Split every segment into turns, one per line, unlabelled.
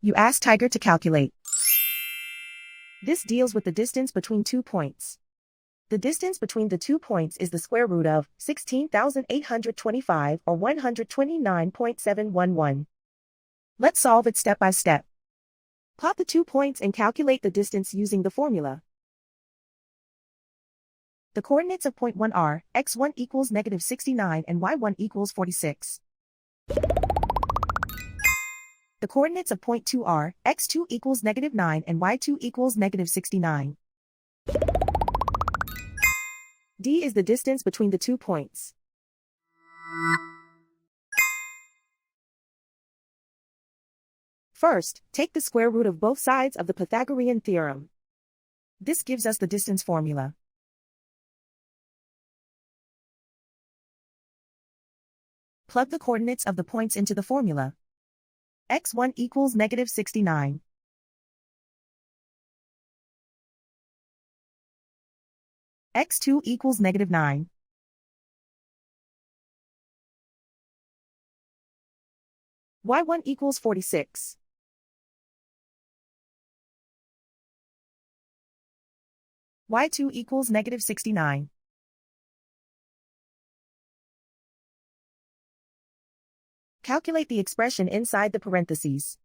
You ask Tiger to calculate. This deals with the distance between 2 points. The distance between the 2 points is the square root of 16,825 or 129.711. Let's solve it step by step. Plot the 2 points and calculate the distance using the formula. The coordinates of point 1 are x1 equals -69 and y1 equals 46. The coordinates of point 2 are x2 equals -9 and y2 equals -69. D is the distance between the 2 points. First, take the square root of both sides of the Pythagorean theorem. This gives us the distance formula. Plug the coordinates of the points into the formula. x1 equals -69. x2 equals -9. y1 equals 46. y2 equals -69. Calculate the expression inside the parentheses.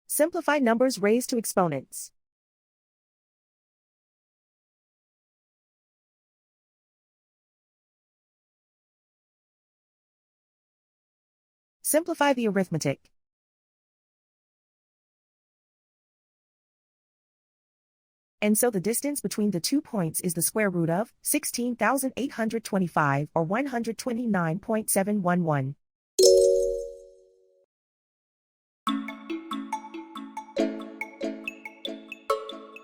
Simplify numbers raised to exponents. Simplify the arithmetic. And so the distance between the 2 points is the square root of 16,825 or 129.711.